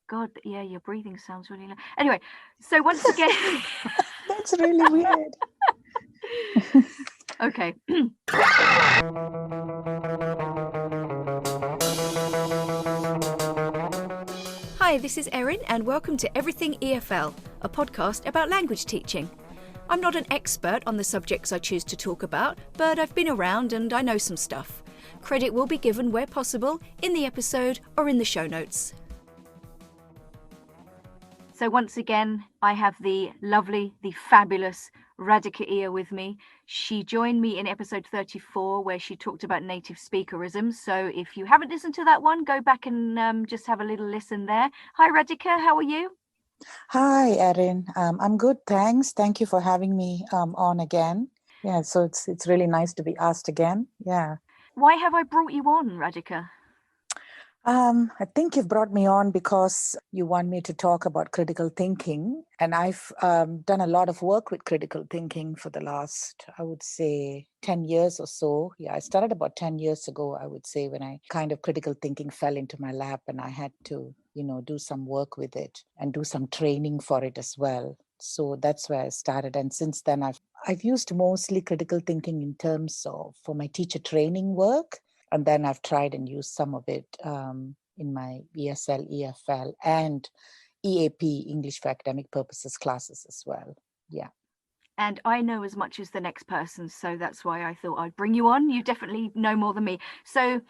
God, yeah, your breathing sounds really low. Anyway, so once again... That's really weird. Okay. Hi, this is Erin, and welcome to Everything EFL, a podcast about language teaching. I'm not an expert on the subjects I choose to talk about, but I've been around and I know some stuff. Credit will be given where possible in the episode or in the show notes. So once again, I have the lovely, the fabulous Radhika Iyer with me. She joined me in episode 34 where she talked about native speakerism. So if you haven't listened to that one, go back and just have a little listen there. Hi Radhika, how are you? Hi, Erin. I'm good, thanks. Thank you for having me on again. Yeah, so it's really nice to be asked again. Yeah. Why have I brought you on, Radhika? I think you've brought me on because you want me to talk about critical thinking. And I've done a lot of work with critical thinking for the last, I would say, 10 years or so. Yeah, I started about 10 years ago, I would say, when I kind of critical thinking fell into my lap and I had to, do some work with it and do some training for it as well. So that's where I started. And since then, I've used mostly critical thinking in terms of for my teacher training work. And then I've tried and used some of it in my ESL, EFL, and EAP, English for Academic Purposes classes as well. Yeah. And I know as much as the next person, so that's why I thought I'd bring you on. You definitely know more than me. So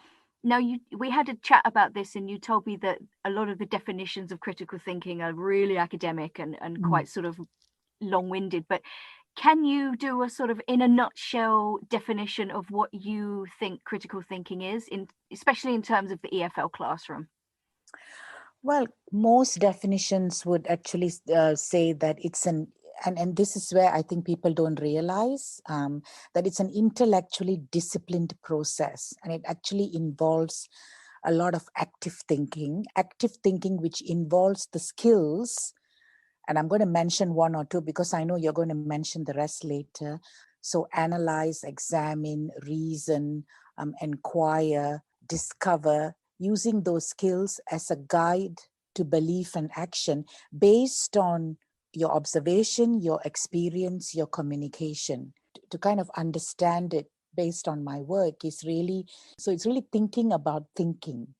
now we had a chat about this and you told me that a lot of the definitions of critical thinking are really academic and quite sort of long-winded, but can you do a sort of in a nutshell definition of what you think critical thinking is, especially in terms of the EFL classroom? Well, most definitions would actually say that it's and this is where I think people don't realize that it's an intellectually disciplined process, and it actually involves a lot of active thinking which involves the skills. And I'm going to mention one or two because I know you're going to mention the rest later. So analyze, examine, reason, inquire, discover, using those skills as a guide to belief and action based on your observation, your experience, your communication. To kind of understand it based on my work is really, so it's really thinking about thinking.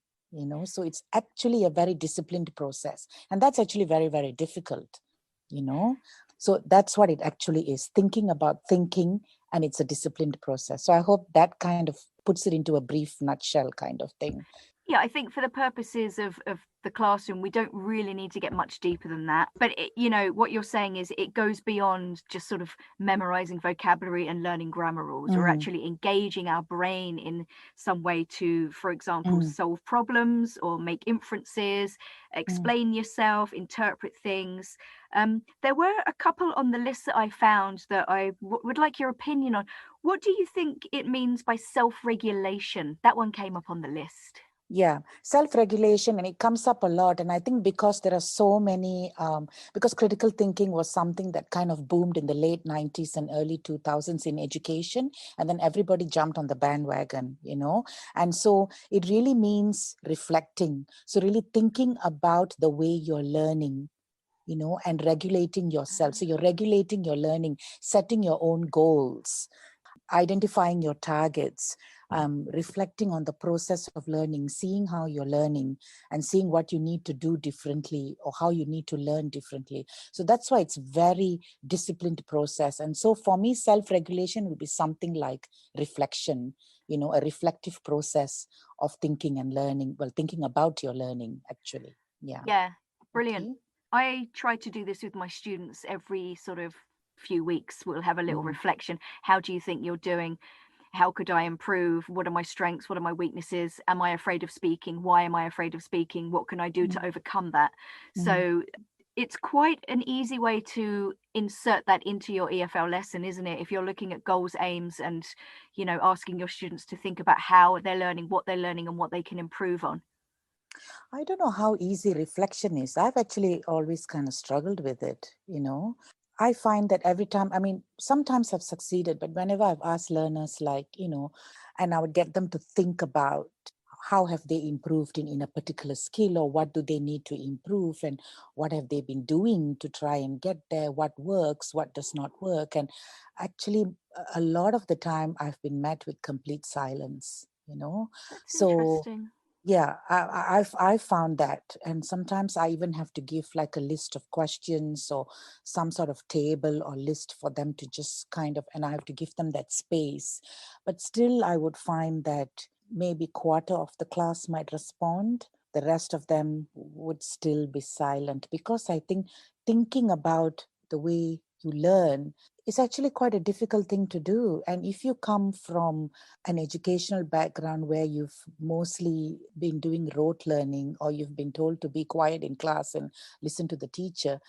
So it's actually a very disciplined process, and that's actually very, very difficult. So that's what it actually is, thinking about thinking, and it's a disciplined process. So I hope that kind of puts it into a brief nutshell kind of thing. Yeah, I think for the purposes of the classroom, we don't really need to get much deeper than that. But, what you're saying is it goes beyond just sort of memorizing vocabulary and learning grammar rules. We're actually engaging our brain in some way to, for example, solve problems or make inferences, explain yourself, interpret things. There were a couple on the list that I found that I would like your opinion on. What do you think it means by self-regulation? That one came up on the list. Yeah, self-regulation, and it comes up a lot. And I think because there are so many, because critical thinking was something that kind of boomed in the late 90s and early 2000s in education, and then everybody jumped on the bandwagon, and so it really means reflecting. So really thinking about the way you're learning, and regulating yourself. So you're regulating your learning, setting your own goals, identifying your targets, reflecting on the process of learning, seeing how you're learning and seeing what you need to do differently or how you need to learn differently. So that's why it's very disciplined process. And so for me, self-regulation would be something like reflection, a reflective process of thinking and learning, thinking about your learning, actually. Yeah, brilliant. Okay. I try to do this with my students every sort of few weeks. We'll have a little reflection. How do you think you're doing? How could I improve? What are my strengths? What are my weaknesses? Am I afraid of speaking? Why am I afraid of speaking? What can I do to overcome that? So it's quite an easy way to insert that into your EFL lesson, isn't it? If you're looking at goals, aims, and, asking your students to think about how they're learning, what they're learning, and what they can improve on. I don't know how easy reflection is. I've actually always kind of struggled with it, I find that every time, sometimes I've succeeded, but whenever I've asked learners and I would get them to think about how have they improved in a particular skill, or what do they need to improve, and what have they been doing to try and get there, what works, what does not work. And actually, a lot of the time I've been met with complete silence, That's so interesting. yeah, I found that. And sometimes I even have to give like a list of questions or some sort of table or list for them to just kind of, and I have to give them that space. But still, I would find that maybe quarter of the class might respond. The rest of them would still be silent, because I think thinking about the way you learn is actually quite a difficult thing to do. And if you come from an educational background where you've mostly been doing rote learning, or you've been told to be quiet in class and listen to the teacher,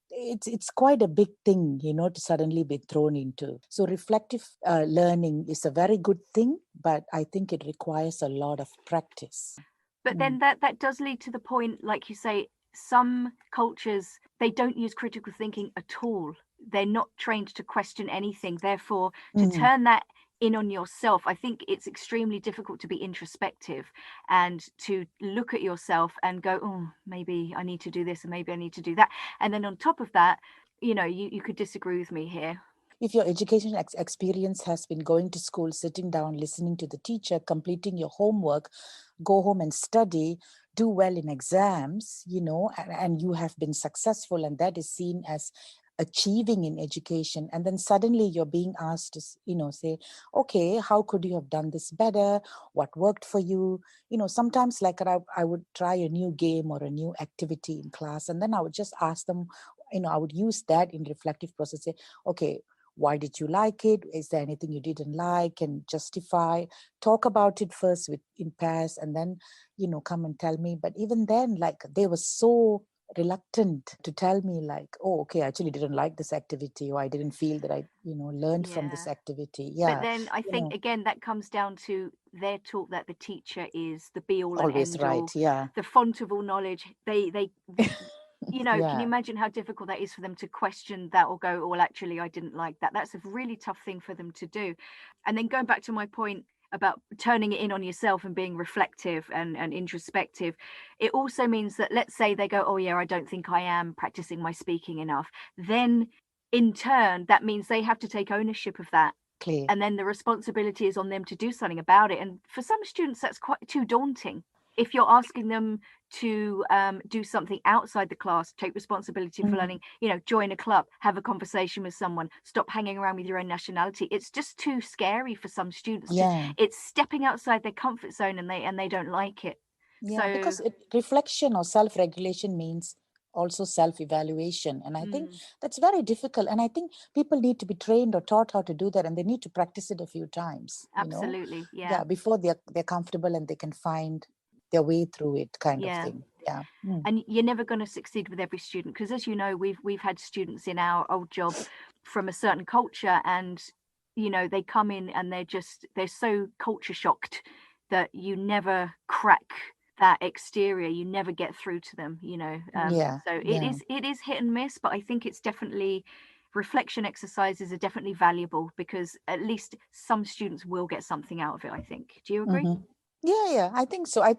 it's quite a big thing, to suddenly be thrown into. So reflective learning is a very good thing, but I think it requires a lot of practice. But then that does lead to the point, like you say, some cultures, they don't use critical thinking at all. They're not trained to question anything. Therefore, to Mm. turn that in on yourself, I think it's extremely difficult to be introspective and to look at yourself and go, oh, maybe I need to do this and maybe I need to do that. And then on top of that, you could disagree with me here. If your education experience has been going to school, sitting down, listening to the teacher, completing your homework, go home and study, do well in exams, and you have been successful, and that is seen as achieving in education. And then suddenly you're being asked to, say, okay, how could you have done this better? What worked for you? Sometimes like I would try a new game or a new activity in class, and then I would just ask them, I would use that in reflective process, say, okay, why did you like it? Is there anything you didn't like? And justify, talk about it first in pairs, and then, come and tell me. But even then, like, they were so reluctant to tell me, like, oh, okay, I actually didn't like this activity, or I didn't feel that I, learned from this Yeah. activity. But Yeah. then I think, again, that comes down to they're taught that the teacher is the be all and Always end right. all, Yeah. the font of all knowledge. They can you Yeah. imagine how difficult that is for them to question that or go, oh, well, actually, I didn't like that. That's a really tough thing for them to do. And then going back to my point about turning it in on yourself and being reflective and introspective, it also means that, let's say they go, oh, yeah, I don't think I am practicing my speaking enough. Then in turn, that means they have to take ownership of that. Clear. And then the responsibility is on them to do something about it. And for some students, that's quite too daunting. If you're asking them to do something outside the class, take responsibility for learning, join a club, have a conversation with someone, stop hanging around with your own nationality, it's just too scary for some students. Yeah. It's stepping outside their comfort zone, and they don't like it. Yeah, So because reflection or self-regulation means also self-evaluation. And I think that's very difficult. And I think people need to be trained or taught how to do that. And they need to practice it a few times, absolutely, yeah. Yeah, before they're comfortable and they can find their way through it, kind of Yeah. thing. Yeah. Mm. And you're never going to succeed with every student, because, as you know, we've had students in our old job from a certain culture, and they come in and they're so culture shocked that you never crack that exterior, you never get through to them. Yeah. So Yeah. it is hit and miss, but I think it's definitely, reflection exercises are definitely valuable, because at least some students will get something out of it, I think. Do you agree? Mm-hmm. Yeah, I think so. I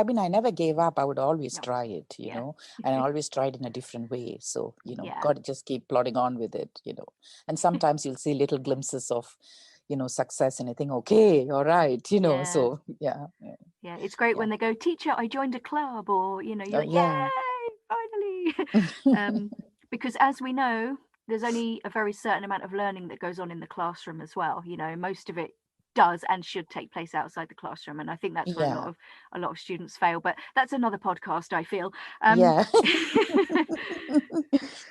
mean, I never gave up. I would always No. try it, Yeah. and I always tried in a different way. So, Yeah. got to just keep plodding on with it, And sometimes you'll see little glimpses of, success, and I think, okay, all right, Yeah. so yeah. Yeah, it's great Yeah. when they go, teacher, I joined a club, or you're Oh, like, yeah. yay, finally. Because as we know, there's only a very certain amount of learning that goes on in the classroom as well. Most of it does and should take place outside the classroom, and I think that's where Yeah. a lot of students fail. But that's another podcast, I feel. Yeah.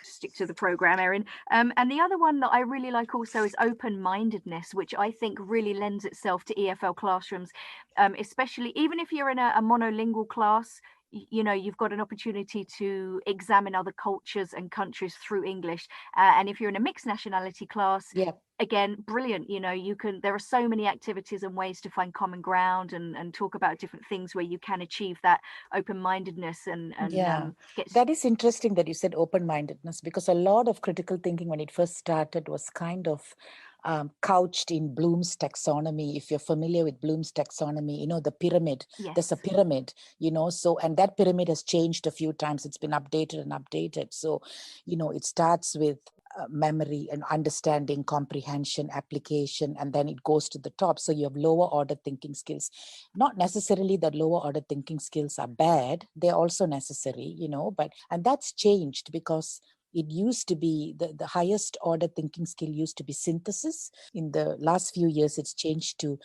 Stick to the program, Erin. And the other one that I really like also is open-mindedness, which I think really lends itself to EFL classrooms, especially even if you're in a monolingual class. You've got an opportunity to examine other cultures and countries through English, and if you're in a mixed nationality class, Yeah. again, brilliant. There are so many activities and ways to find common ground and talk about different things where you can achieve that open-mindedness and Yeah, get. that is interesting that you said open-mindedness, because a lot of critical thinking when it first started was kind of couched in Bloom's taxonomy. If you're familiar with Bloom's taxonomy, the pyramid, there's a Yes. pyramid, so, and that pyramid has changed a few times. It's been updated and updated. So, it starts with memory and understanding, comprehension, application, and then it goes to the top. So you have lower order thinking skills. Not necessarily that lower order thinking skills are bad. They're also necessary, and that's changed because it used to be the highest order thinking skill used to be synthesis. In the last few years, it's changed to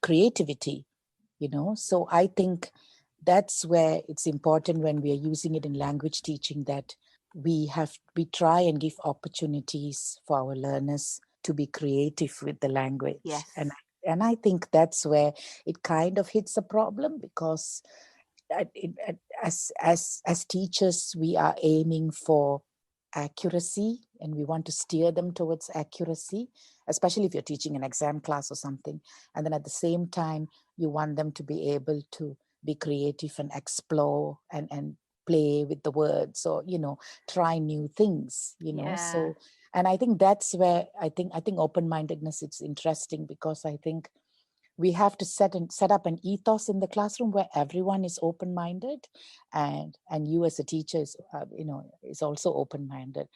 creativity, So I think that's where it's important when we are using it in language teaching that we try and give opportunities for our learners to be creative with the language. Yes. And I think that's where it kind of hits a problem because as teachers, we are aiming for accuracy and we want to steer them towards accuracy, especially if you're teaching an exam class or something. And then at the same time, you want them to be able to be creative and explore and play with the words or, try new things, So, and I think that's where I think open-mindedness, it's interesting because I think we have to set up an ethos in the classroom where everyone is open-minded, and you as a teacher is also open-minded,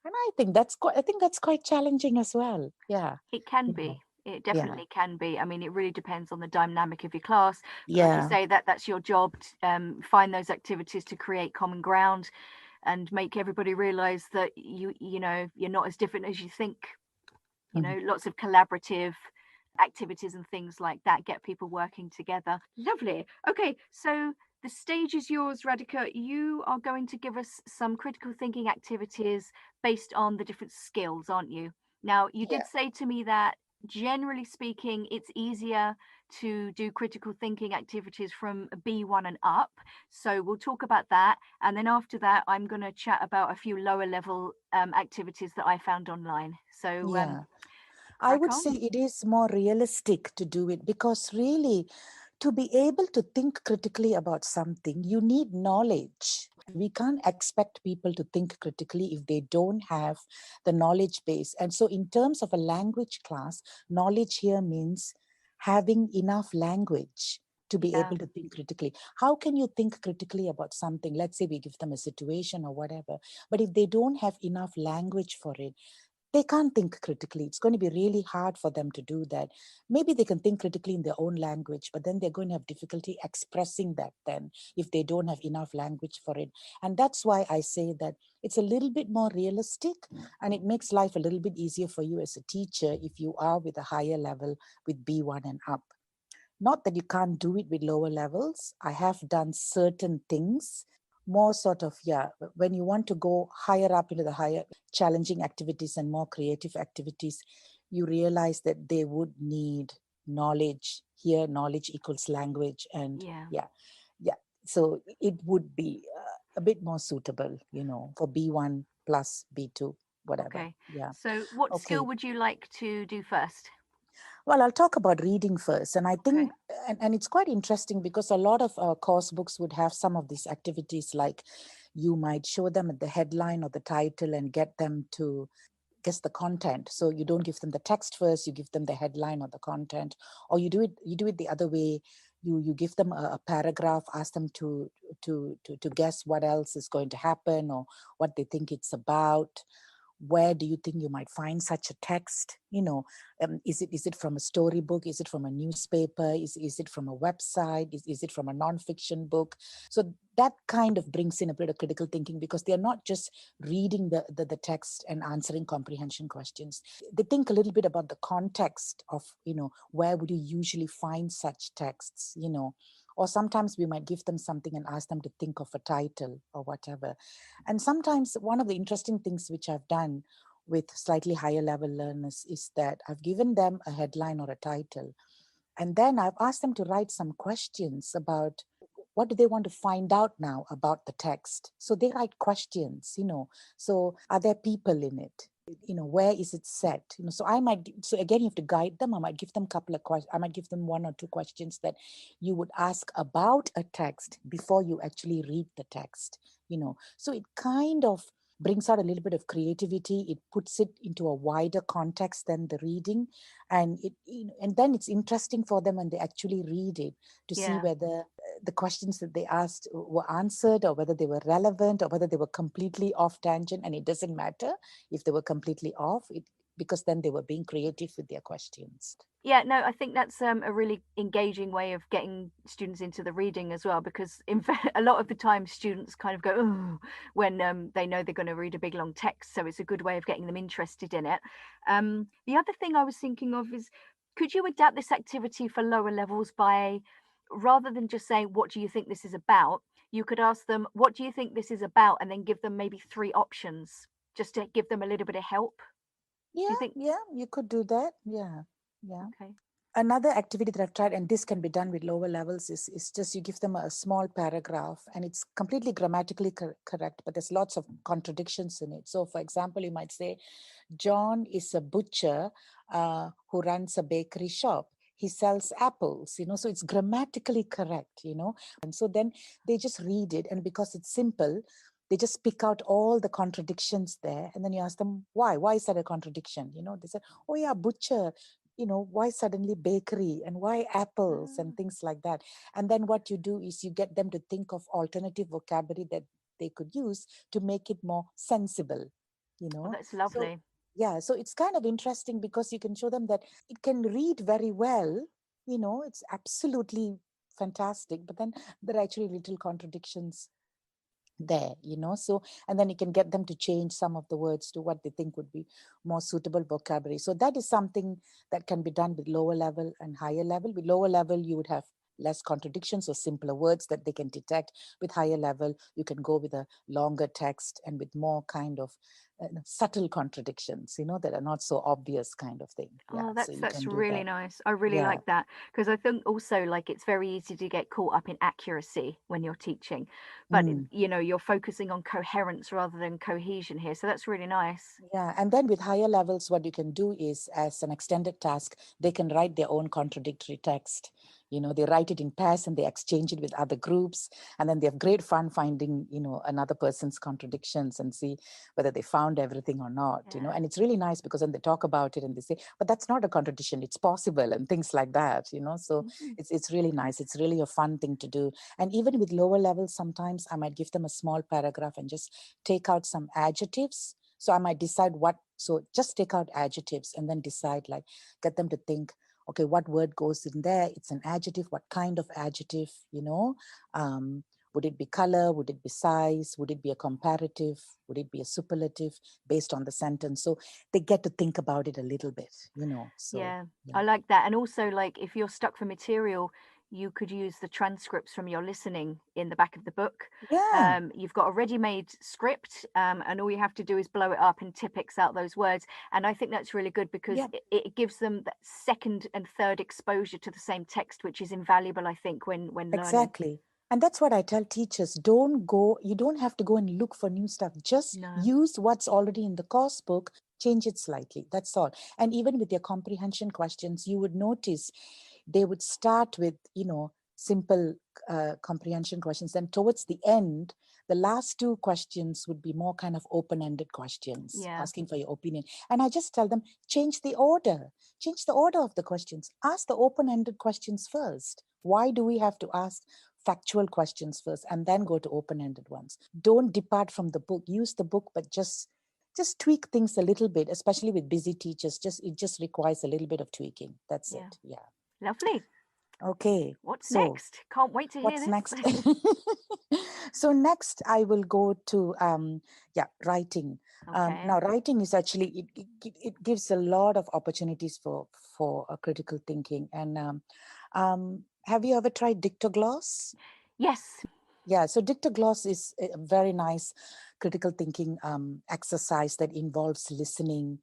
and I think that's quite challenging as well. Yeah, It can be. It definitely can be. I mean, it really depends on the dynamic of your class. But like you say, that's your job to find those activities to create common ground and make everybody realize that you're not as different as you think. Lots of collaborative activities and things like that get people working together. Lovely. Okay, so the stage is yours, Radhika. You are going to give us some critical thinking activities based on the different skills, aren't you? Now, you did say to me that generally speaking, it's easier to do critical thinking activities from B1 and up. So we'll talk about that. And then after that, I'm going to chat about a few lower level activities that I found online. So I would say it is more realistic to do it because really, to be able to think critically about something, you need knowledge. We can't expect people to think critically if they don't have the knowledge base. And so in terms of a language class, knowledge here means having enough language to be able to think critically. How can you think critically about something? Let's say we give them a situation or whatever, but if they don't have enough language for it, they can't think critically. It's going to be really hard for them to do that. Maybe they can think critically in their own language, but then they're going to have difficulty expressing that then if they don't have enough language for it. And that's why I say that it's a little bit more realistic and it makes life a little bit easier for you as a teacher if you are with a higher level with B1 and up. Not that you can't do it with lower levels. I have done certain things more sort of, when you want to go higher up into the higher challenging activities and more creative activities, you realize that they would need knowledge. Here, knowledge equals language. And so it would be a bit more suitable, for B1 plus B2, whatever. Okay. So what skill would you like to do first? Well, I'll talk about reading first. And I think, and it's quite interesting because a lot of our course books would have some of these activities, like you might show them at the headline or the title and get them to guess the content. So you don't give them the text first, you give them the headline or the content, or you do it the other way. You give them a paragraph, ask them to guess what else is going to happen or what they think it's about. Where do you think you might find such a text? Is it from a storybook? Is it from a newspaper? Is it from a website? Is it from a non-fiction book? So that kind of brings in a bit of critical thinking because they're not just reading the text and answering comprehension questions. They think a little bit about the context of, where would you usually find such texts, or sometimes we might give them something and ask them to think of a title or whatever. And sometimes one of the interesting things which I've done with slightly higher level learners is that I've given them a headline or a title. And then I've asked them to write some questions about what do they want to find out now about the text. So they write questions, so are there people in it? Where is it set? So again, you have to guide them. I might give them a couple of questions. I might give them one or two questions that you would ask about a text before you actually read the text, so it kind of brings out a little bit of creativity. It puts it into a wider context than the reading. And and then it's interesting for them when they actually read it to see Yeah. whether the questions that they asked were answered, or whether they were relevant, or whether they were completely off tangent. And it doesn't matter if they were completely off, because then they were being creative with their questions. Yeah, no, I think that's a really engaging way of getting students into the reading as well, because in fact, a lot of the time students kind of go, oh, when they know they're going to read a big long text. So it's a good way of getting them interested in it. The other thing I was thinking of is, could you adapt this activity for lower levels by, rather than just saying, what do you think this is about? You could ask them, what do you think this is about? And then give them maybe 3 options just to give them a little bit of help. Do you Yeah, think? yeah, you could do that. Yeah, yeah. Okay. Another activity that I've tried, and this can be done with lower levels, is just you give them a small paragraph, and it's completely grammatically correct, but there's lots of contradictions in it. So, for example, you might say, John is a butcher who runs a bakery shop. He sells apples, so it's grammatically correct, And so then they just read it, and because it's simple, they just pick out all the contradictions there. And then you ask them, why? Why is that a contradiction? They say, oh yeah, butcher, why suddenly bakery, and why apples, and things like that. And then what you do is you get them to think of alternative vocabulary that they could use to make it more sensible, Oh, that's So, lovely. yeah, so it's kind of interesting because you can show them that it can read very well, it's absolutely fantastic, but then there are actually little contradictions there, so, and then you can get them to change some of the words to what they think would be more suitable vocabulary. So that is something that can be done with lower level and higher level. With lower level, you would have less contradictions or simpler words that they can detect. With higher level, you can go with a longer text and with more kind of subtle contradictions, that are not so obvious, kind of thing. Yeah, Oh, so you that's can do really that. nice. I really Yeah. like that, because I think also, like, it's very easy to get caught up in accuracy when you're teaching, but Mm. you're focusing on coherence rather than cohesion here. So that's really nice. Yeah, and then with higher levels, what you can do is, as an extended task, they can write their own contradictory text. They write it in pairs and they exchange it with other groups. And then they have great fun finding, another person's contradictions and see whether they found everything or not, Yeah. And it's really nice because then they talk about it and they say, but that's not a contradiction, it's possible, and things like that, So Mhm. it's really nice. It's really a fun thing to do. And even with lower levels, sometimes I might give them a small paragraph and just take out some adjectives. So I might decide so just take out adjectives and then decide, like, get them to think, okay, what word goes in there? It's an adjective. What kind of adjective, Um, would it be color? Would it be size? Would it be a comparative? Would it be a superlative based on the sentence? So they get to think about it a little bit, So, Yeah, yeah. I like that. And also, like, if you're stuck for material, you could use the transcripts from your listening in the back of the book. Yeah, You've got a ready-made script, and all you have to do is blow it up and Tipex out those words. And I think that's really good because yeah, it gives them that second and third exposure to the same text, which is invaluable, I think, when learning. exactly. And that's what I tell teachers. You don't have to go and look for new stuff. Just No. use what's already in the course book, change it slightly. That's all. And even with your comprehension questions, you would notice they would start with, simple comprehension questions. Then towards the end, the last 2 questions would be more kind of open-ended questions, Yeah. asking for your opinion. And I just tell them, change the order. Change the order of the questions. Ask the open-ended questions first. Why do we have to ask factual questions first and then go to open-ended ones? Don't depart from the book. Use the book, but just tweak things a little bit, especially with busy teachers. It just requires a little bit of tweaking. That's Yeah. it. Yeah. Lovely. Okay. What's So next? Can't wait to hear what's this. next? So next I will go to writing. Okay. Now writing is actually it gives a lot of opportunities for critical thinking. And have you ever tried dictogloss? Yes. Yeah, so dictogloss is a very nice critical thinking exercise that involves listening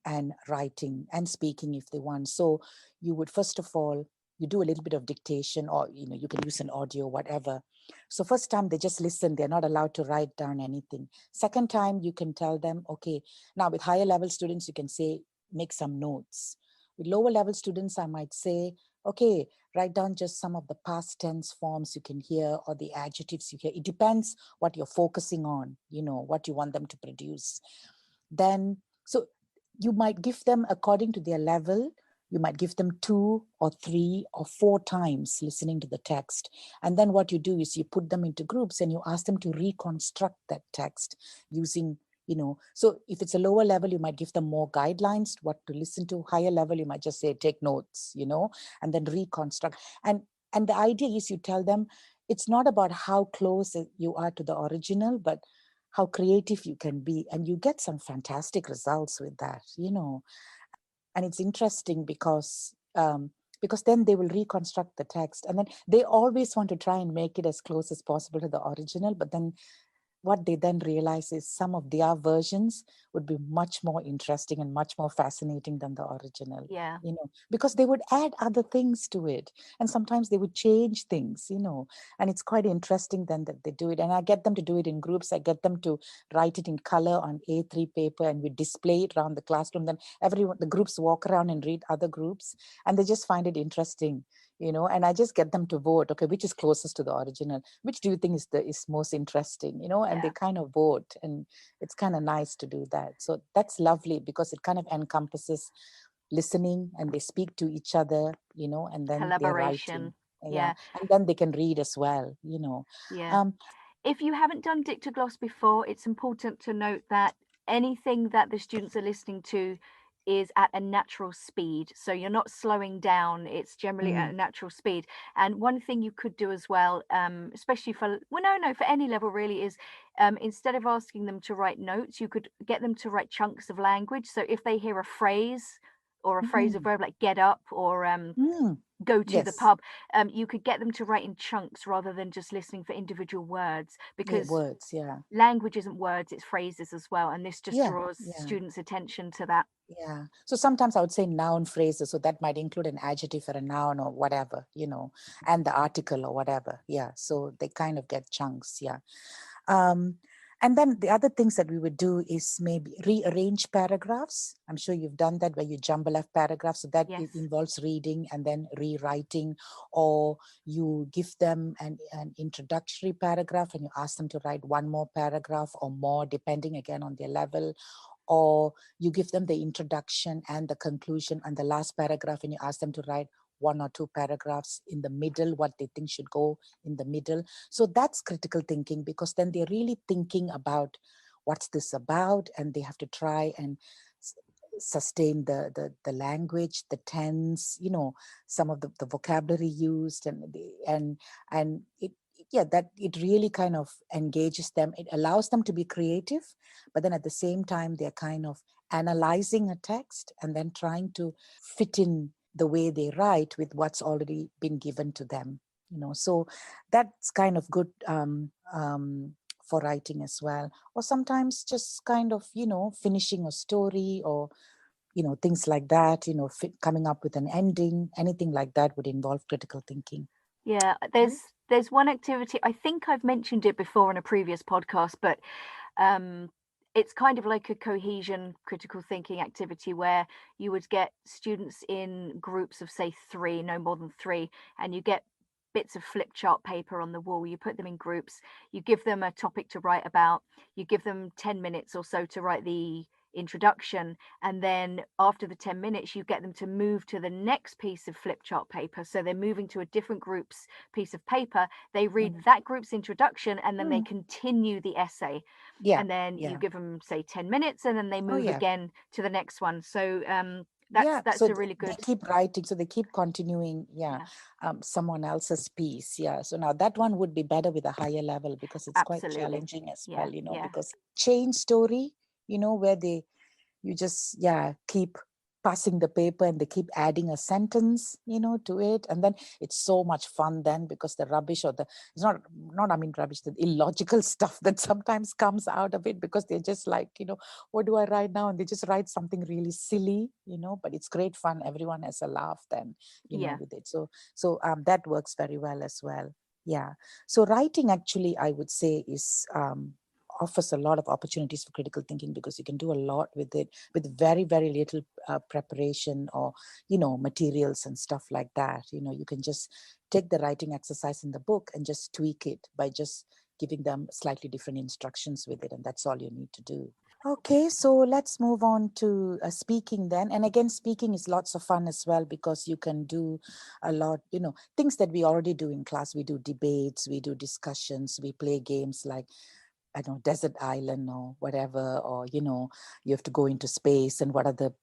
and writing and speaking if they want. So you would, first of all, you do a little bit of dictation, or you can use an audio, whatever. So first time they just listen, they're not allowed to write down anything. Second time you can tell them, okay, now with higher level students you can say make some notes. With lower level students I might say okay, write down just some of the past tense forms you can hear or the adjectives you hear. It depends what you're focusing on, what you want them to produce. Then, so you might give them according to their level. You might give them 2 or 3 or 4 times listening to the text. And then what you do is you put them into groups and you ask them to reconstruct that text using, so if it's a lower level, you might give them more guidelines, what to listen to. Higher level, you might just say, take notes, and then reconstruct. And the idea is you tell them it's not about how close you are to the original, but how creative you can be. And you get some fantastic results with that. And it's interesting because then they will reconstruct the text, and then they always want to try and make it as close as possible to the original, but then what they then realize is some of their versions would be much more interesting and much more fascinating than the original. Yeah. Because they would add other things to it, and sometimes they would change things, and it's quite interesting then that they do it. And I get them to do it in groups. I get them to write it in color on A3 paper, and we display it around the classroom. Then the groups walk around and read other groups, and they just find it interesting. And I just get them to vote, okay, which is closest to the original, which do you think is most interesting, and they kind of vote, and it's kind of nice to do that. So that's lovely because it kind of encompasses listening, and they speak to each other, and then they're writing. Collaboration. Yeah. And then they can read as well. Yeah. um If you haven't done Dictogloss before, it's important to note that anything that the students are listening to is at a natural speed. So you're not slowing down, it's generally at a natural speed. And one thing you could do as well, especially for, for any level really, is instead of asking them to write notes, you could get them to write chunks of language. So if they hear a phrase or a phrasal verb like get up or go to the yes, pub, you could get them to write in chunks rather than just listening for individual words, yeah, because words, yeah, language isn't words, it's phrases as well, and this just yeah, draws yeah. students' attention to that. Yeah. So sometimes I would say noun phrases. So that might include an adjective or a noun or whatever, and the article or whatever. Yeah. So they kind of get chunks. Yeah. Um, and then the other things that we would do is maybe rearrange paragraphs. I'm sure you've done that where you jumble up paragraphs. So that Yes. it involves reading and then rewriting, or you give them an introductory paragraph and you ask them to write one more paragraph or more, depending again on their level, or you give them the introduction and the conclusion and the last paragraph and you ask them to write 1 or 2 paragraphs in the middle, what they think should go in the middle. So that's critical thinking, because then they're really thinking about what's this about, and they have to try and sustain the language, the tense, some of the vocabulary used, and it, yeah, that it really kind of engages them. It allows them to be creative, but then at the same time they're kind of analyzing a text and then trying to fit in the way they write with what's already been given to them. So that's kind of good for writing as well. Or sometimes just kind of finishing a story, or things like that, coming up with an ending. Anything like that would involve critical thinking. Yeah, Right? there's one activity, I think I've mentioned it before in a previous podcast, but um it's kind of like a cohesion critical thinking activity where you would get students in groups of say 3, no more than 3, and you get bits of flip chart paper on the wall, you put them in groups, you give them a topic to write about, you give them 10 minutes or so to write the introduction, and then after the 10 minutes you get them to move to the next piece of flip chart paper, so they're moving to a different group's piece of paper, they read that group's introduction, and then they continue the essay, Yeah, and then you yeah. give them say 10 minutes and then they Oh, move yeah. again to the next one. So Yeah, that's so a really they good. keep writing, so they keep continuing, Yeah, someone else's piece. Yeah, so now that one would be better with a higher level, because it's quite absolutely. challenging as Yeah, well, yeah, because chain story, where you just, keep passing the paper and they keep adding a sentence, to it. And then it's so much fun then, because the rubbish, or it's not I mean rubbish, the illogical stuff that sometimes comes out of it, because they're just like, what do I write now? And they just write something really silly, but it's great fun. Everyone has a laugh then, yeah. with it. So that works very well as well. Yeah. So writing actually, I would say, is offers a lot of opportunities for critical thinking, because you can do a lot with it with very, very little preparation or, materials and stuff like that. You can just take the writing exercise in the book and just tweak it by just giving them slightly different instructions with it. And that's all you need to do. Okay, so let's move on to speaking then. And again, speaking is lots of fun as well, because you can do a lot, things that we already do in class. We do debates, we do discussions, we play games like, I don't know, desert island or whatever, or, you have to go into space and what are the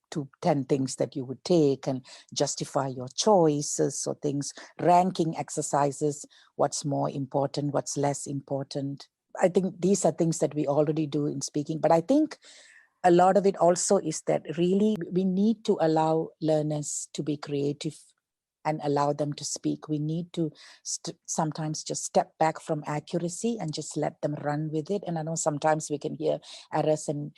10 things that you would take and justify your choices or things, ranking exercises, what's more important, what's less important. I think these are things that we already do in speaking, but I think a lot of it also is that really we need to allow learners to be creative and allow them to speak. We need to sometimes just step back from accuracy and just let them run with it. And I know sometimes we can hear errors and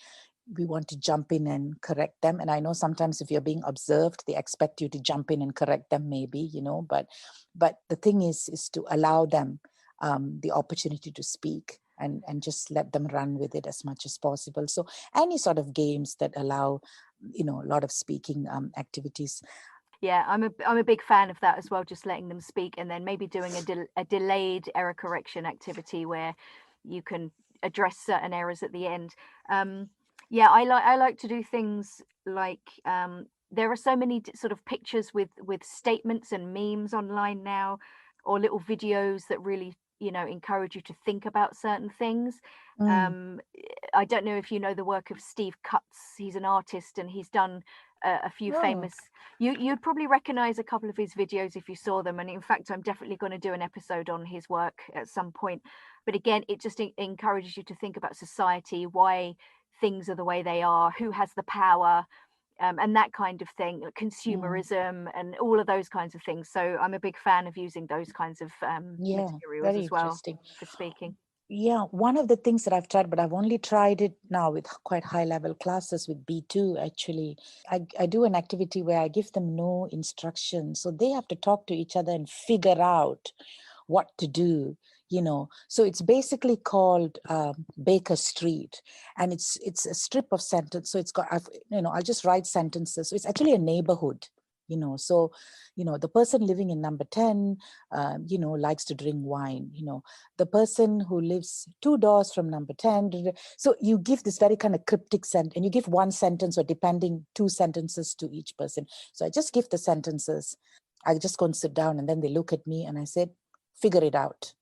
we want to jump in and correct them. And I know sometimes if you're being observed, they expect you to jump in and correct them maybe, but the thing is to allow them the opportunity to speak and just let them run with it as much as possible. So any sort of games that allow, a lot of speaking activities. Yeah, I'm a big fan of that as well, just letting them speak, and then maybe doing a delayed error correction activity where you can address certain errors at the end. Yeah, I like to do things like there are so many sort of pictures with statements and memes online now, or little videos that really encourage you to think about certain things. I don't know if you know the work of Steve Cutts. He's an artist and he's done a few famous, you'd probably recognize a couple of his videos if you saw them, and in fact I'm definitely going to do an episode on his work at some point. But again, it just encourages you to think about society, why things are the way they are, who has the power, and that kind of thing, consumerism and all of those kinds of things. So I'm a big fan of using those kinds of materials as well for speaking. Yeah, one of the things that I've tried, but I've only tried it now with quite high level classes with B2 actually. I do an activity where I give them no instructions. So they have to talk to each other and figure out what to do. So it's basically called Baker Street, and it's a strip of sentence. So it's got, I'll just write sentences. So it's actually a neighborhood. So the person living in number 10 likes to drink wine. The person who lives 2 doors from number 10. So you give this very kind of cryptic sentence, and you give one sentence or depending 2 sentences to each person. So I just give the sentences. I just go and sit down, and then they look at me and I said, figure it out.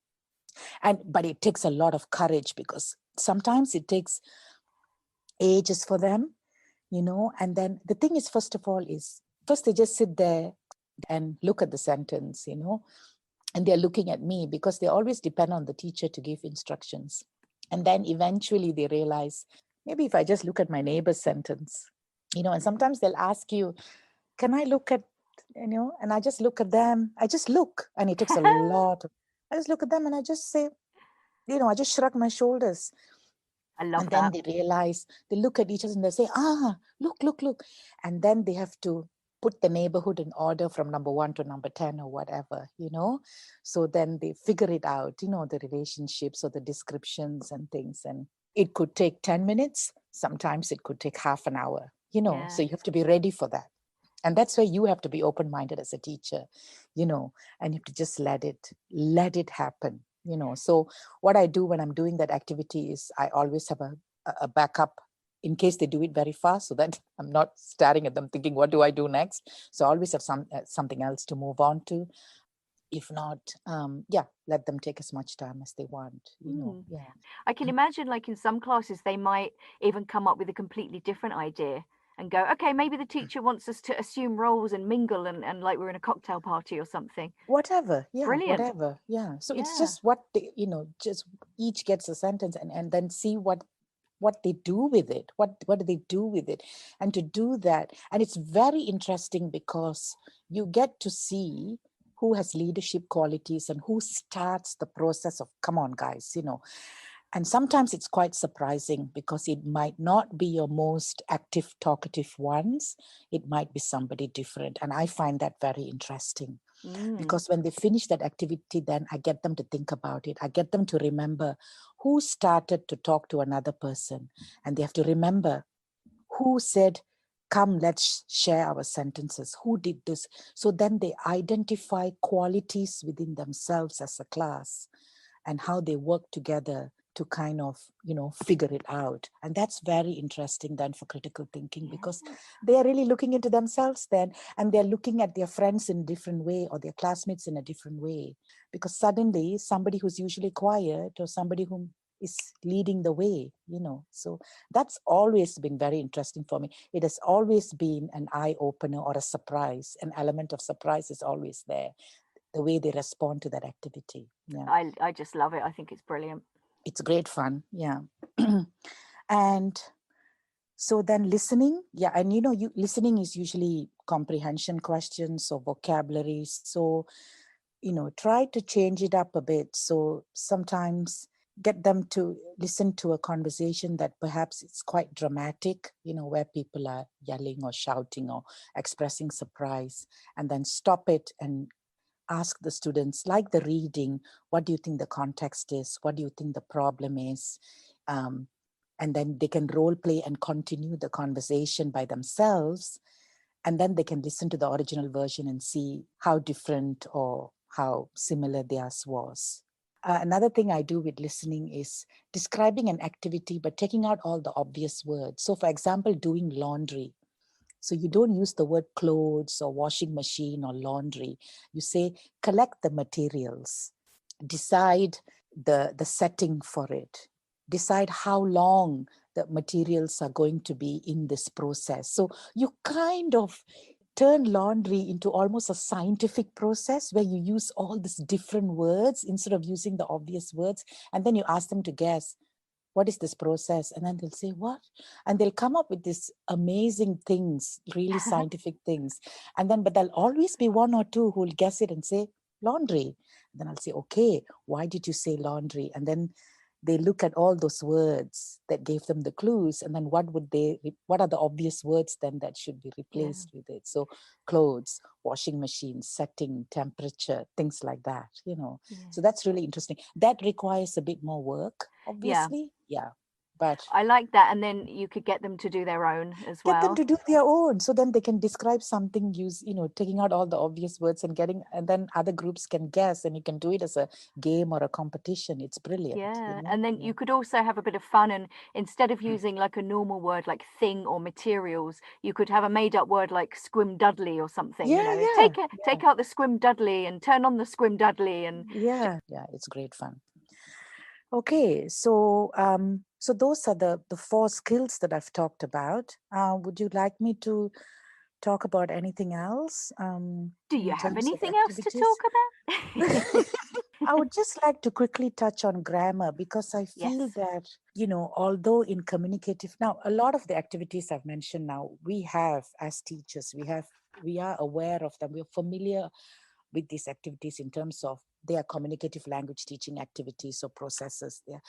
But it takes a lot of courage, because sometimes it takes ages for them, and then the thing is, first they just sit there and look at the sentence, and they're looking at me because they always depend on the teacher to give instructions. And then eventually they realize, maybe if I just look at my neighbor's sentence, and sometimes they'll ask you, can I look at, and I just look at them. I just look, and it takes a lot. I just look at them and I just say, I just shrug my shoulders. I love and that. then they realize, they look at each other and they say, look. And then they have to put the neighborhood in order from number 1 to number 10 or whatever, So then they figure it out, the relationships or the descriptions and things. And it could take 10 minutes. Sometimes it could take half an hour, So you have to be ready for that. And that's where you have to be open-minded as a teacher, and you have to just let it happen. So what I do when I'm doing that activity is I always have a backup in case they do it very fast, so that I'm not staring at them thinking, what do I do next? So I always have something else to move on to. If not, let them take as much time as they want. I can imagine, like in some classes, they might even come up with a completely different idea and go, okay, maybe the teacher wants us to assume roles and mingle and like we're in a cocktail party or something. Whatever. Yeah. Brilliant. Whatever. Yeah. So it's just what they, just each gets a sentence and then see what they do with it. What do they do with it? And to do that. And it's very interesting because you get to see who has leadership qualities and who starts the process of, come on, guys, And sometimes it's quite surprising because it might not be your most active, talkative ones. It might be somebody different. And I find that very interesting because when they finish that activity, then I get them to think about it. I get them to remember who started to talk to another person. And they have to remember who said, come, let's share our sentences. Who did this? So then they identify qualities within themselves as a class and how they work together to kind of, figure it out. And that's very interesting then for critical thinking because they are really looking into themselves then, and they're looking at their friends in a different way or their classmates in a different way. Because suddenly somebody who's usually quiet or somebody who is leading the way, So that's always been very interesting for me. It has always been an eye-opener or a surprise. An element of surprise is always there, the way they respond to that activity. Yeah. I just love it. I think it's brilliant. It's great fun. Yeah. And so then listening, and listening is usually comprehension questions or vocabulary. So, try to change it up a bit. So sometimes get them to listen to a conversation that perhaps it's quite dramatic, where people are yelling or shouting or expressing surprise, and then stop it and ask the students, like the reading, what do you think the context is? What do you think the problem is? And then they can role play and continue the conversation by themselves. And then they can listen to the original version and see how different or how similar theirs was. Another thing I do with listening is describing an activity, but taking out all the obvious words. So for example, doing laundry. So you don't use the word clothes or washing machine or laundry. You say, collect the materials, decide the setting for it, decide how long the materials are going to be in this process. So you kind of turn laundry into almost a scientific process where you use all these different words instead of using the obvious words. And then you ask them to guess, what is this process? And then they'll say, what? And they'll come up with these amazing things, really scientific things. And then, but there'll always be one or two who'll guess it and say, laundry. And then I'll say, okay, why did you say laundry? And then they look at all those words that gave them the clues. And then what are the obvious words then that should be replaced with it? So clothes, washing machine, setting, temperature, things like that, So that's really interesting. That requires a bit more work, obviously. Yeah. But I like that. And then you could get them to do their own as well. Get them to do their own. So then they can describe something, taking out all the obvious words and then other groups can guess, and you can do it as a game or a competition. It's brilliant. Yeah. And then you could also have a bit of fun. And instead of using like a normal word like thing or materials, you could have a made up word like squimdudley or something. Take out the squimdudley and turn on the squimdudley. And it's great fun. Okay, so so those are the 4 skills that I've talked about. Would you like me to talk about anything else? Do you have anything else to talk about? I would just like to quickly touch on grammar because I feel that, although in communicative, now a lot of the activities I've mentioned now, we have as teachers, we are aware of them. We're familiar with these activities in terms of they are communicative language teaching activities or processes, they're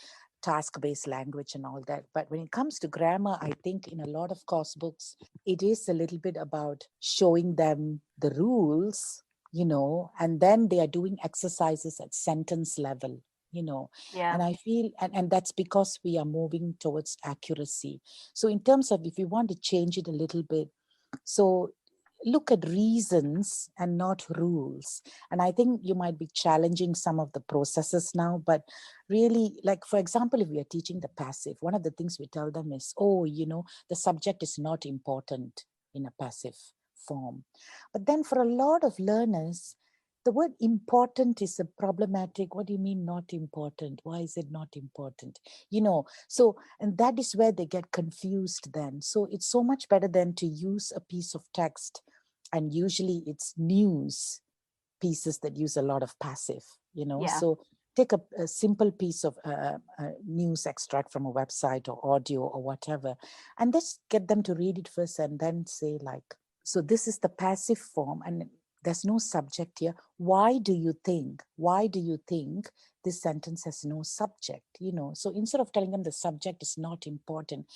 task-based language and all that. But when it comes to grammar, I think in a lot of course books, it is a little bit about showing them the rules, and then they are doing exercises at sentence level, and I feel, and that's because we are moving towards accuracy. So in terms of, if we want to change it a little bit, so look at reasons and not rules. And I think you might be challenging some of the processes now, but really, like, for example, if we are teaching the passive, one of the things we tell them is, the subject is not important in a passive form. But then for a lot of learners, the word important is a problematic. What do you mean not important? Why is it not important? So, and that is where they get confused then. So it's so much better than to use a piece of text, and usually it's news pieces that use a lot of passive, So take a simple piece of news extract from a website or audio or whatever, and just get them to read it first and then say like, so this is the passive form. And there's no subject here. Why do you think this sentence has no subject? So instead of telling them the subject is not important,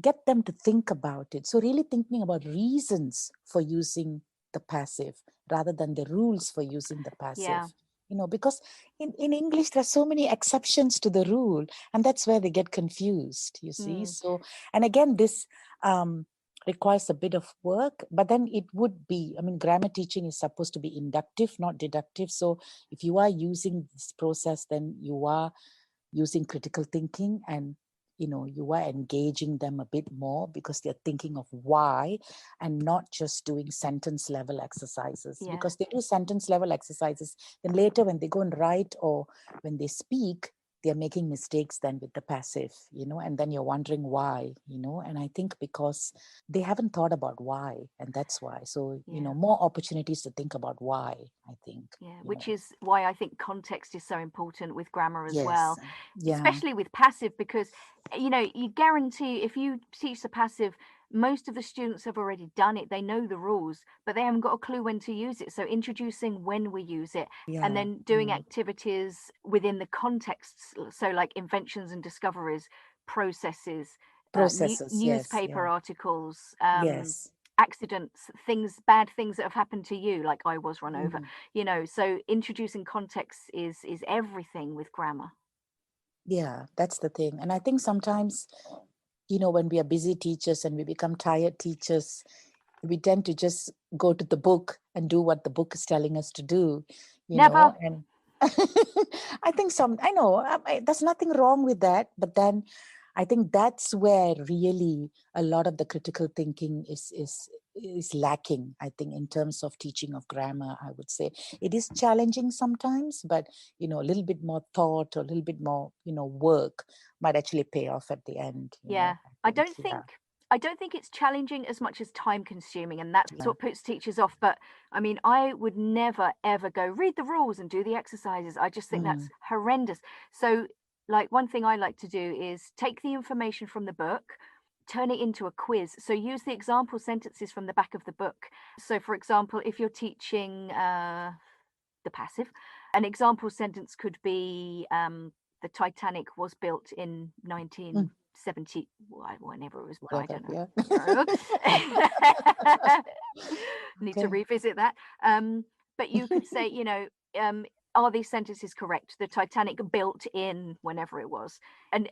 get them to think about it. So really thinking about reasons for using the passive rather than the rules for using the passive. Because in English, there's so many exceptions to the rule, and that's where they get confused, you see. So, and again, this requires a bit of work, but then it would be, grammar teaching is supposed to be inductive, not deductive. So if you are using this process, then you are using critical thinking, and you are engaging them a bit more because they're thinking of why, and not just doing sentence level exercises. Because they do sentence level exercises, then later when they go and write or when they speak, they're making mistakes then with the passive, and then you're wondering why, and I think because they haven't thought about why, and that's why. So, more opportunities to think about why, I think. Which is why I think context is so important with grammar as well, Yeah. especially with passive, because, you guarantee if you teach the passive, most of the students have already done it. They know the rules, but they haven't got a clue when to use it. So introducing when we use it, and then doing activities within the contexts. So like inventions and discoveries, processes, newspaper articles, accidents, bad things that have happened to you, like I was run over, so introducing context is everything with grammar. Yeah, that's the thing. And I think sometimes, when we are busy teachers and we become tired teachers, we tend to just go to the book and do what the book is telling us to do, Never. And I think there's nothing wrong with that. But then I think that's where really a lot of the critical thinking is lacking, I think, in terms of teaching of grammar. I would say it is challenging sometimes, but a little bit more thought or a little bit more work might actually pay off at the end. I don't think it's challenging as much as time consuming, and that's what puts teachers off. But I would never ever go read the rules and do the exercises. I just think that's horrendous. So like one thing I like to do is take the information from the book, turn it into a quiz. So use the example sentences from the back of the book. So for example, if you're teaching the passive, an example sentence could be the Titanic was built in 1970, whenever it was, I don't know. Need to revisit that. But you could say, are these sentences correct? The Titanic built in whenever it was. And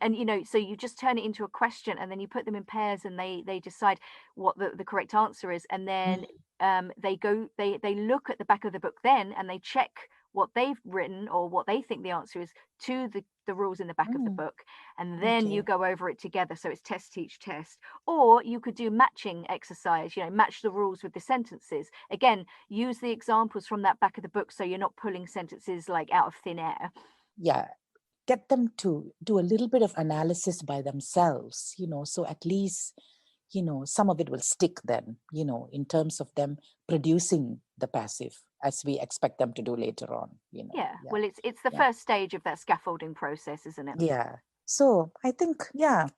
so you just turn it into a question, and then you put them in pairs, and they decide what the correct answer is. And then they look at the back of the book then, and they check what they've written or what they think the answer is to the rules in the back of the book, and then you go over it together. So it's test, teach, test. Or you could do matching exercise, match the rules with the sentences. Again, use the examples from that back of the book, so you're not pulling sentences like out of thin air. Get them to do a little bit of analysis by themselves, so at least some of it will stick then, in terms of them producing the passive as we expect them to do later on. Well, it's the first stage of that scaffolding process, isn't it? So I think the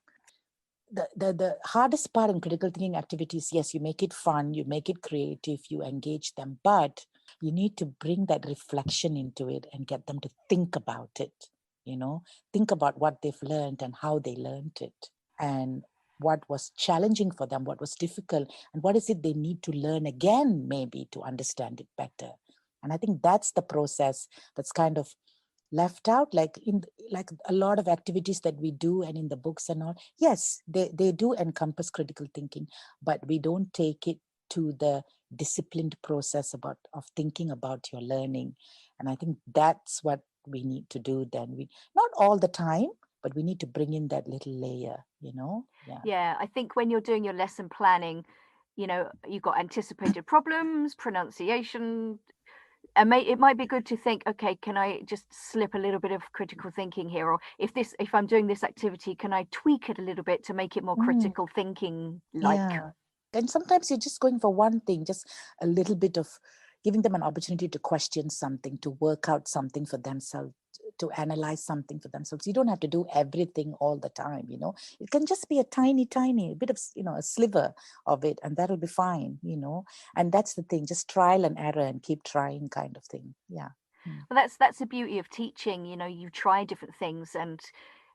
hardest part in critical thinking activities, yes, you make it fun, you make it creative, you engage them, but you need to bring that reflection into it and get them to think about it, think about what they've learned and how they learned it, and what was challenging for them, what was difficult, and what is it they need to learn again, maybe, to understand it better. And I think that's the process that's kind of left out, like a lot of activities that we do and in the books and all. Yes, they do encompass critical thinking, but we don't take it to the disciplined process of thinking about your learning. And I think that's what we need to do then. We not all the time, but we need to bring in that little layer, I think when you're doing your lesson planning, you've got anticipated problems, pronunciation, and it might be good to think, okay, can I just slip a little bit of critical thinking here? Or if I'm doing this activity, can I tweak it a little bit to make it more critical thinking like? And sometimes you're just going for one thing, just a little bit of giving them an opportunity to question something, to work out something for themselves, to analyze something for themselves. You don't have to do everything all the time, you know. It can just be a tiny bit of, you know, a sliver of it, and that'll be fine, you know. And that's the thing, just trial and error and keep trying kind of thing. Yeah. Well, that's the beauty of teaching. You know, you try different things, and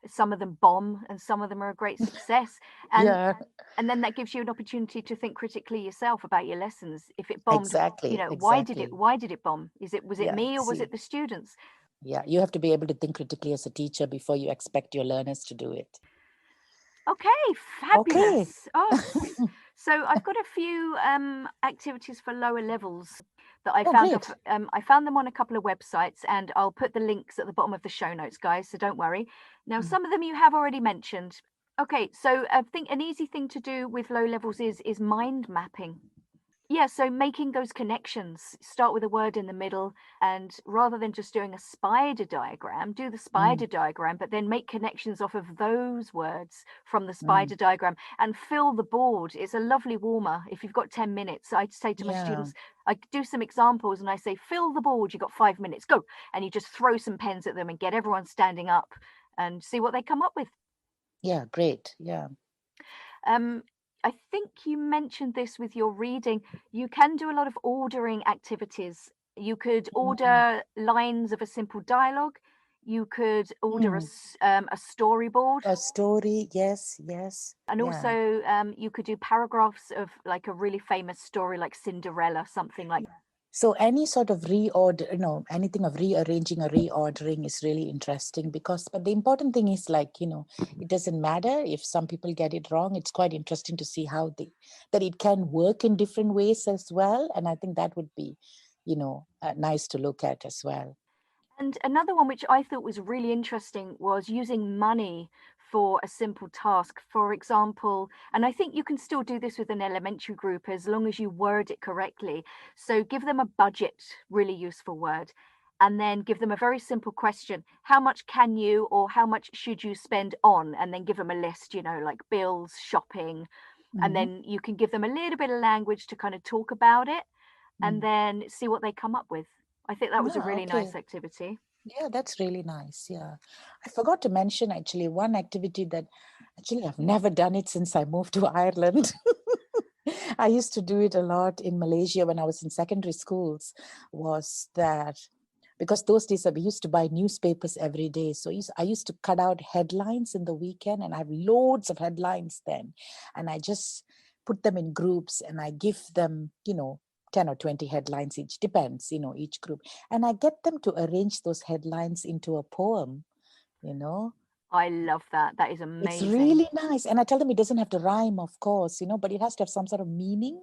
some of them bomb, and some of them are a great success. And Yeah, and then that gives you an opportunity to think critically yourself about your lessons. If it bombed, you exactly, know, exactly. why did it bomb? Was it Yeah, me, or was see, it the students? yeah, you have to be able to think critically as a teacher before you expect your learners to do it. Okay, Okay. fabulous. Oh, so I've got a few activities for lower levels that I Oh, found off. great. I found them on a couple of websites, and I'll put the links at the bottom of the show notes, guys. So don't worry. Now, Mm, some of them you have already mentioned. Okay, so I think an easy thing to do with low levels is mind mapping. Yeah, so making those connections, start with a word in the middle, and rather than just doing a spider diagram, do the mm, spider diagram, but then make connections off of those words from the mm. spider diagram and fill the board. It's a lovely warmer. If you've got 10 minutes, I say to my Yeah, students, I do some examples and I say, fill the board, you've got 5 minutes, go. And you just throw some pens at them and get everyone standing up and see what they come up with. yeah, great. Yeah. Um, I think you mentioned this with your reading. You can do a lot of ordering activities. You could Mm, order lines of a simple dialogue. You could order mm. a storyboard, A story, yes, yes, and yeah. also you could do paragraphs of like a really famous story, like Cinderella, something like. So any sort of reorder, you know, anything of rearranging or reordering is really interesting because, but the important thing is like, you know, it doesn't matter if some people get it wrong. It's quite interesting to see how that it can work in different ways as well. And I think that would be, you know, nice to look at as well. And another one which I thought was really interesting was using money for a simple task. For example, and I think you can still do this with an elementary group as long as you word it correctly. So give them a budget, really useful word, and then give them a very simple question. How much can you or how much should you spend on? And then give them a list, you know, like bills, shopping. And Hmm. then you can give them a little bit of language to kind of talk about it and Mm. then see what they come up with. I think that was a Ah, really okay. nice activity. Yeah, that's really nice. Yeah. I forgot to mention actually one activity that actually I've never done it since I moved to Ireland. I used to do it a lot in Malaysia when I was in secondary schools, was that because those days we used to buy newspapers every day. So I used to cut out headlines in the weekend, and I have loads of headlines then. And I just put them in groups and I give them, you know, 10 or 20 headlines each, depends, you know, each group. And I get them to arrange those headlines into a poem, you know. I love that. That is It's amazing. really nice. And I tell them it doesn't have to rhyme, of course, you know, but it has to have some sort of meaning,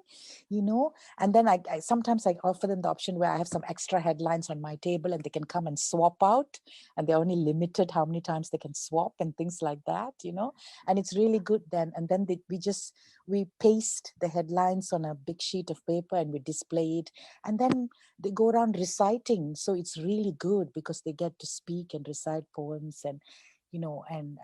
you know. And then I sometimes I offer them the option where I have some extra headlines on my table and they can come and swap out. And they're only limited how many times they can swap and things like that, you know. And it's really good then. And then we paste the headlines on a big sheet of paper and we display it. And then they go around reciting. So it's really good because they get to speak and recite poems and you know, and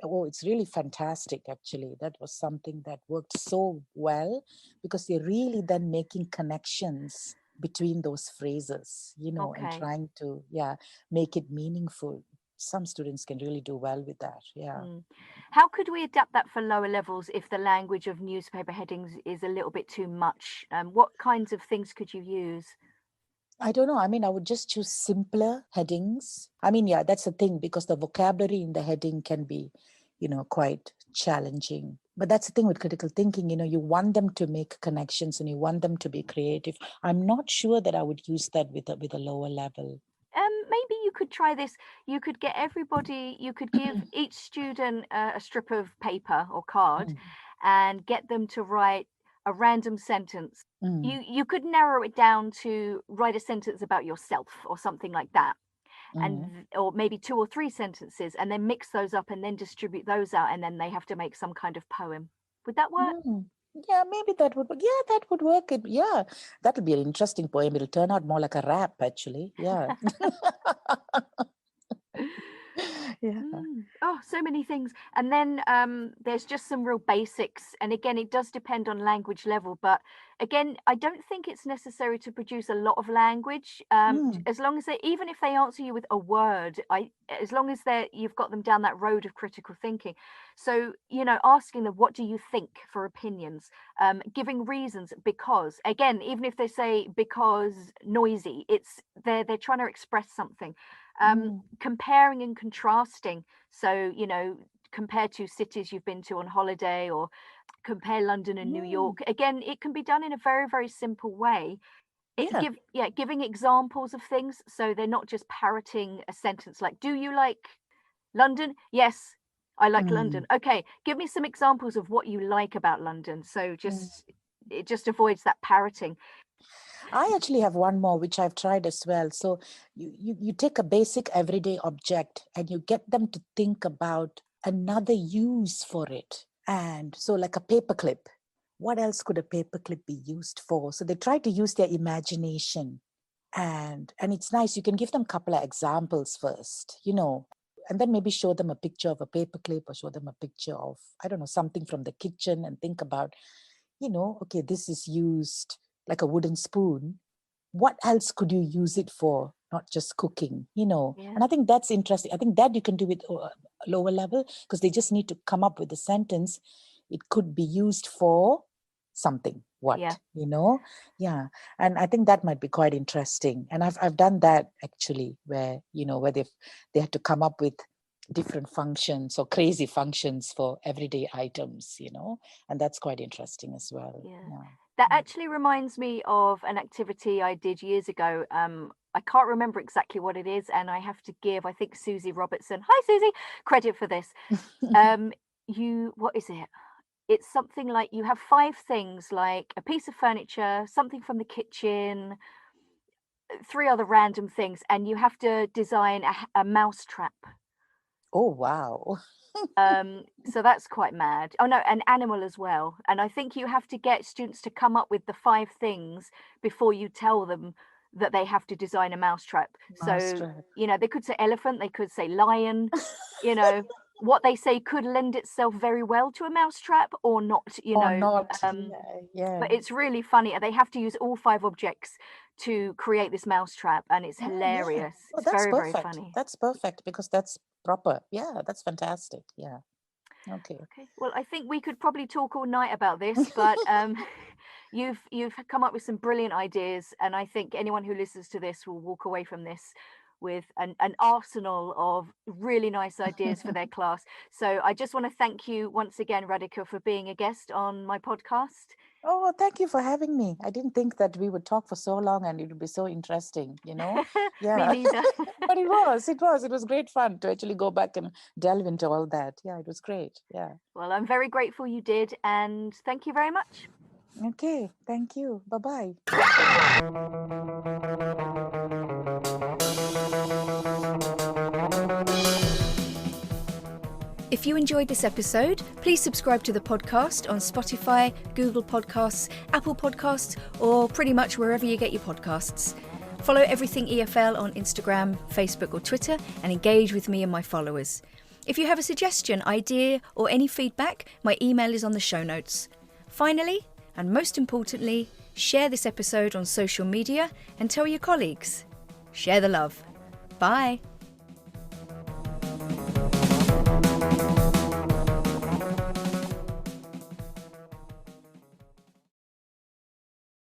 oh, it's really fantastic. Actually, that was something that worked so well because they're really then making connections between those phrases, you know, and Okay. trying to make it meaningful. Some students can really do well with that. Yeah. Mm. How could we adapt that for lower levels if the language of newspaper headings is a little bit too much? What kinds of things could you use? I don't know. I mean, I would just choose simpler headings. I mean, yeah, that's the thing because the vocabulary in the heading can be, you know, quite challenging. But that's the thing with critical thinking, you know, you want them to make connections and you want them to be creative. I'm not sure that I would use that with a lower level. Maybe you could try this. You could get everybody, you could give each student a strip of paper or card Mm, and get them to write a random sentence. mm, You could narrow it down to write a sentence about yourself or something like that. mm, Or maybe two or three sentences, and then mix those up and then distribute those out, and then they have to make some kind of poem. Would that work? mm. Yeah, maybe that would work. Yeah, that would work. Yeah, that would be an interesting poem. It'll turn out more like a rap, actually. Yeah. Yeah. Oh, so many things. And then there's just some real basics. And again, it does depend on language level. But again, I don't think it's necessary to produce a lot of language. As long as even if they answer you with a word, as long as you've got them down that road of critical thinking. So, asking them, what do you think, for opinions, giving reasons, because, again, even if they say because noisy, they're trying to express something. Comparing and contrasting. So, compare two cities you've been to on holiday, or compare London and New York. Again, it can be done in a very, very simple way. Giving examples of things, so they're not just parroting a sentence like, do you like London? Yes, I like London. Okay, give me some examples of what you like about London. So it just avoids that parroting. I actually have one more, which I've tried as well. So you take a basic everyday object and you get them to think about another use for it. And so like a paperclip, what else could a paperclip be used for? So they try to use their imagination. And it's nice. You can give them a couple of examples first, and then maybe show them a picture of a paperclip, or show them a picture of, I don't know, something from the kitchen, and think about, okay, this is used like a wooden spoon. What else could you use it for? Not just cooking, And I think that's interesting. I think that you can do it at a lower level, because they just need to come up with a sentence. It could be used for something. What? Yeah. And I think that might be quite interesting. And I've done that actually, where they had to come up with different functions or crazy functions for everyday items, and that's quite interesting as well. That actually reminds me of an activity I did years ago. I can't remember exactly what it is, and I have to give, I think, Susie Robertson, hi Susie, credit for this. What is it? It's something like, you have 5 things, like a piece of furniture, something from the kitchen, 3 other random things, and you have to design a mouse trap. Oh, wow. So that's quite mad. Oh no, an animal as well. And I think you have to get students to come up with the 5 things before you tell them that they have to design a mousetrap. So, they could say elephant, they could say lion, what they say could lend itself very well to a mousetrap or not, Or not. But it's really funny. They have to use all 5 objects to create this mousetrap, and it's hilarious. Oh, it's very, perfect. very funny. That's perfect, because that's proper. Yeah, that's fantastic. Yeah. Okay. Well, I think we could probably talk all night about this, but you've come up with some brilliant ideas, and I think anyone who listens to this will walk away from this with an arsenal of really nice ideas for their class. So I just want to thank you once again, Radhika, for being a guest on my podcast. Oh, thank you for having me. I didn't think that we would talk for so long and it would be so interesting, Yeah. Me neither. But it was great fun to actually go back and delve into all that. Yeah, it was great. Yeah. Well, I'm very grateful you did, and thank you very much. Okay, thank you. Bye-bye. If you enjoyed this episode, please subscribe to the podcast on Spotify, Google Podcasts, Apple Podcasts, or pretty much wherever you get your podcasts. Follow Everything EFL on Instagram, Facebook, or Twitter, and engage with me and my followers. If you have a suggestion, idea, or any feedback, my email is on the show notes. Finally, and most importantly, share this episode on social media and tell your colleagues. Share the love. Bye.